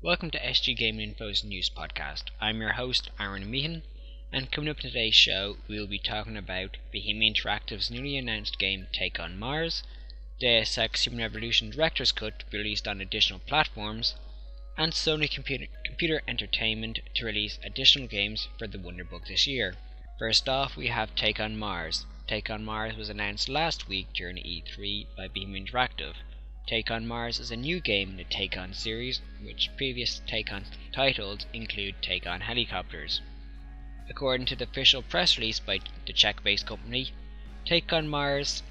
Welcome to SG Gaming Info's news podcast. I'm your host, Aaron Meehan, and coming up in today's show, we'll be talking about Bohemia Interactive's newly announced game Take on Mars, Deus Ex Human Revolution Director's Cut to be released on additional platforms, and Sony Computer Entertainment to release additional games for the Wonderbook this year. First off, we have Take on Mars. Take on Mars was announced last week during E3 by Bohemia Interactive. Take on Mars is a new game in the Take On series, which previous Take On titles include Take On Helicopters. According to the official press release by the Czech-based company, Take on Mars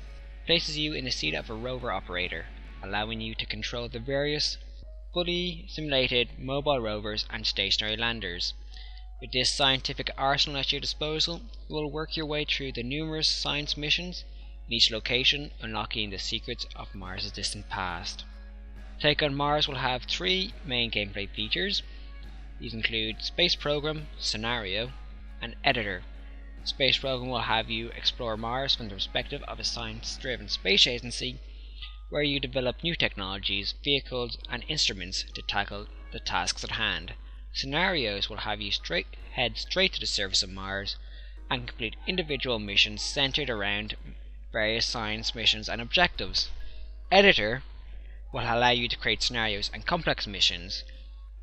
places you in the seat of a rover operator, allowing you to control the various fully simulated mobile rovers and stationary landers. With this scientific arsenal at your disposal, you will work your way through the numerous science missions in each location, unlocking the secrets of Mars' distant past. Take on Mars will have three main gameplay features. These include Space Program, Scenario, and Editor. Space Program will have you explore Mars from the perspective of a science-driven space agency, where you develop new technologies, vehicles, and instruments to tackle the tasks at hand. Scenarios will have you head straight to the surface of Mars and complete individual missions centered around various science missions and objectives. Editor will allow you to create scenarios and complex missions,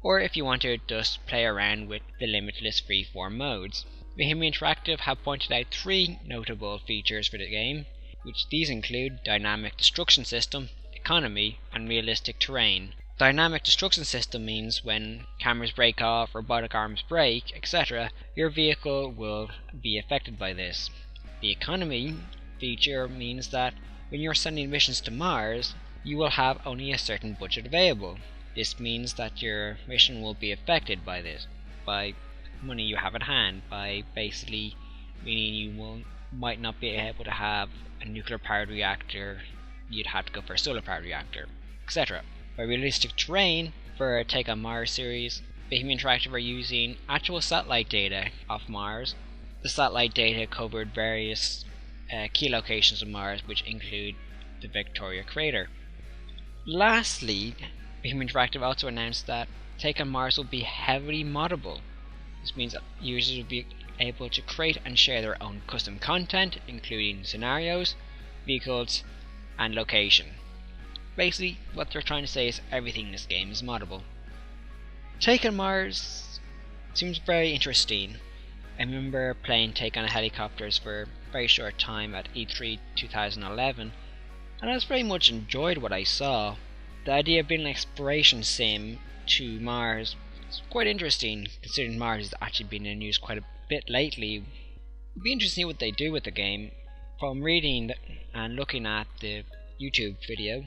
or if you want to just play around with the limitless freeform modes. Bohemia Interactive have pointed out three notable features for the game, which these include Dynamic Destruction System, Economy, and Realistic Terrain. Dynamic Destruction System means when cameras break off, robotic arms break, etc., your vehicle will be affected by this. The Economy feature means that when you're sending missions to Mars, you will have only a certain budget available. This means that your mission will be affected by this, by money you have at hand, by basically meaning you might not be able to have a nuclear powered reactor, you'd have to go for a solar powered reactor, etc. By Realistic Terrain, for Take on Mars series, Bohemia Interactive are using actual satellite data of Mars. The satellite data covered various key locations of Mars, which include the Victoria crater. Lastly, Bohemia Interactive also announced that Take on Mars will be heavily moddable. This means that users will be able to create and share their own custom content, including scenarios, vehicles, and location. Basically, what they're trying to say is everything in this game is moddable. Take on Mars seems very interesting. I remember playing Take on Helicopters for a very short time at E3 2011, and I very much enjoyed what I saw. The idea of being an exploration sim to Mars is quite interesting, considering Mars has actually been in the news quite a bit lately. It'd be interesting to see what they do with the game. From reading and looking at the YouTube video,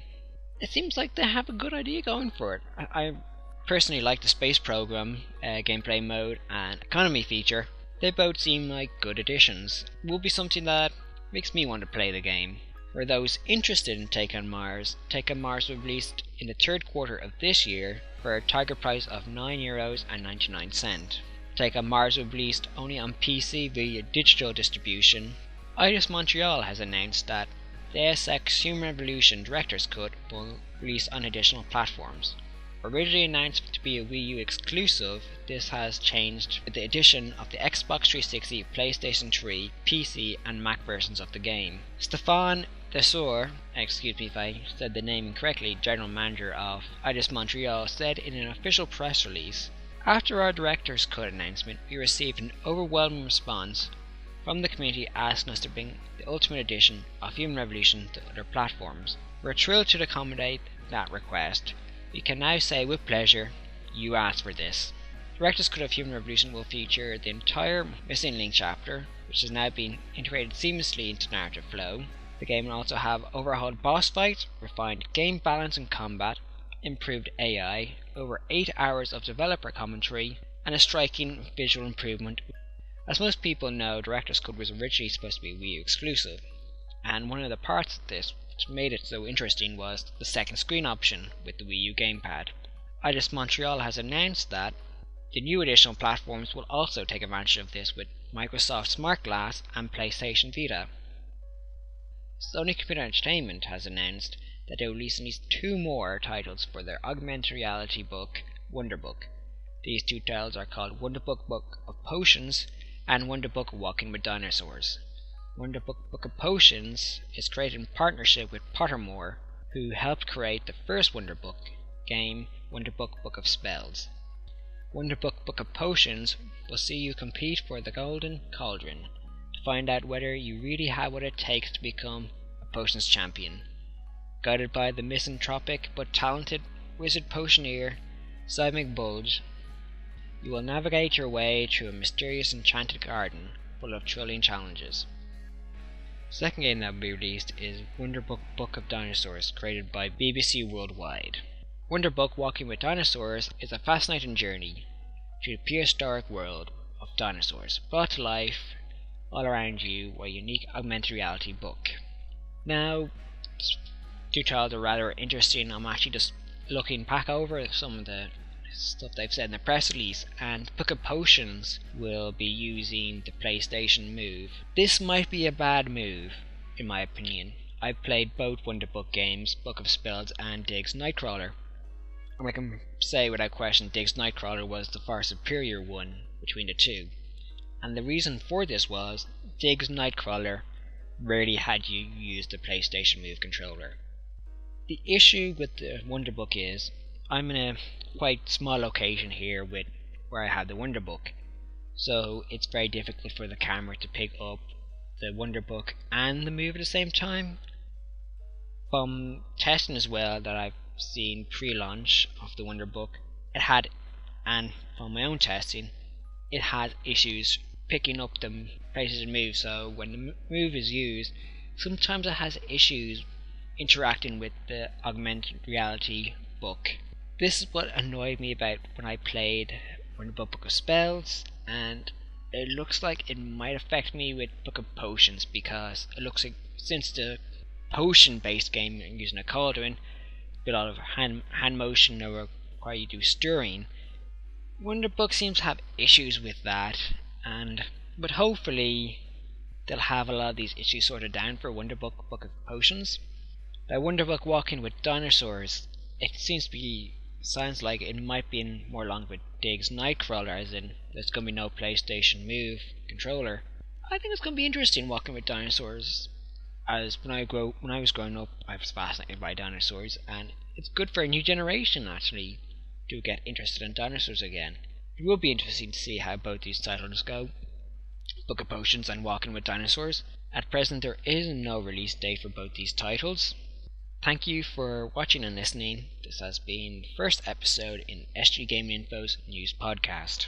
it seems like they have a good idea going for it. I personally like the Space Program gameplay mode and Economy feature. They both seem like good additions. It will be something that makes me want to play the game. For those interested in Take on Mars will be released in the third quarter of this year for a target price of €9.99. Take on Mars will be released only on PC via digital distribution. Eidos Montreal has announced that Deus Ex Human Revolution Director's Cut will release on additional platforms. Originally announced to be a Wii U exclusive, this has changed with the addition of the Xbox 360, PlayStation 3, PC and Mac versions of the game. Stéphane Desor, excuse me if I said the name incorrectly, General Manager of Eidos Montreal, said in an official press release, "After our Director's Cut announcement, we received an overwhelming response from the community asking us to bring the Ultimate Edition of Human Revolution to other platforms. We're thrilled to accommodate that request. We can now say with pleasure, you asked for this." Director's Cut of Human Revolution will feature the entire Missing Link chapter, which has now been integrated seamlessly into narrative flow. The game will also have overhauled boss fights, refined game balance and combat, improved AI, over 8 hours of developer commentary, and a striking visual improvement. As most people know, Director's Cut was originally supposed to be a Wii U exclusive, and one of the parts of this which made it so interesting was the second screen option with the Wii U gamepad. Eidos Montreal has announced that the new additional platforms will also take advantage of this with Microsoft Smart Glass and PlayStation Vita. Sony Computer Entertainment has announced that they will release at least 2 more titles for their augmented reality book Wonderbook. These two titles are called Wonderbook Book of Potions and Wonderbook Walking with Dinosaurs. Wonderbook Book of Potions is created in partnership with Pottermore, who helped create the first Wonderbook game, Wonderbook Book of Spells. Wonderbook Book of Potions will see you compete for the Golden Cauldron to find out whether you really have what it takes to become a potions champion. Guided by the misanthropic but talented wizard potioneer Cy Bulge, you will navigate your way through a mysterious enchanted garden full of thrilling challenges. The second game that will be released is Wonderbook Book of Dinosaurs, created by BBC Worldwide. Wonderbook Walking with Dinosaurs is a fascinating journey through the prehistoric world of dinosaurs, brought to life all around you with a unique augmented reality book. Now, two titles are rather interesting. I'm actually just looking back over some of the stuff they've said in the press release, and Book of Potions will be using the PlayStation Move. This might be a bad move, in my opinion. I've played both Wonderbook games, Book of Spells and Diggs Nightcrawler, and I can say without question Diggs Nightcrawler was the far superior one between the two. And the reason for this was Diggs Nightcrawler rarely had you use the PlayStation Move controller. The issue with the Wonderbook is I'm in a quite small location here with where I have the Wonderbook, so it's very difficult for the camera to pick up the Wonderbook and the Move at the same time. From testing as well that I've seen pre-launch of the Wonderbook, and from my own testing, it has issues picking up the PlayStation Move, so when the Move is used, sometimes it has issues interacting with the augmented reality book. This is what annoyed me about when I played Wonderbook Book of Spells, and it looks like it might affect me with Book of Potions, because it looks like since the potion based game using a cauldron, a lot of hand motion that require you to do stirring, Wonderbook seems to have issues with that, but hopefully they'll have a lot of these issues sorted down for Wonderbook Book of Potions. Now Wonderbook Walking with Dinosaurs, it sounds like it might be in more along with Diggs Nightcrawler, as in there's going to be no PlayStation Move controller. I think it's going to be interesting walking with dinosaurs, as when I was growing up I was fascinated by dinosaurs, and it's good for a new generation actually to get interested in dinosaurs again. It will be interesting to see how both these titles go, Book of Potions and Walking with Dinosaurs. At present there is no release date for both these titles. Thank you for watching and listening. This has been the first episode in SG Gaming Info's news podcast.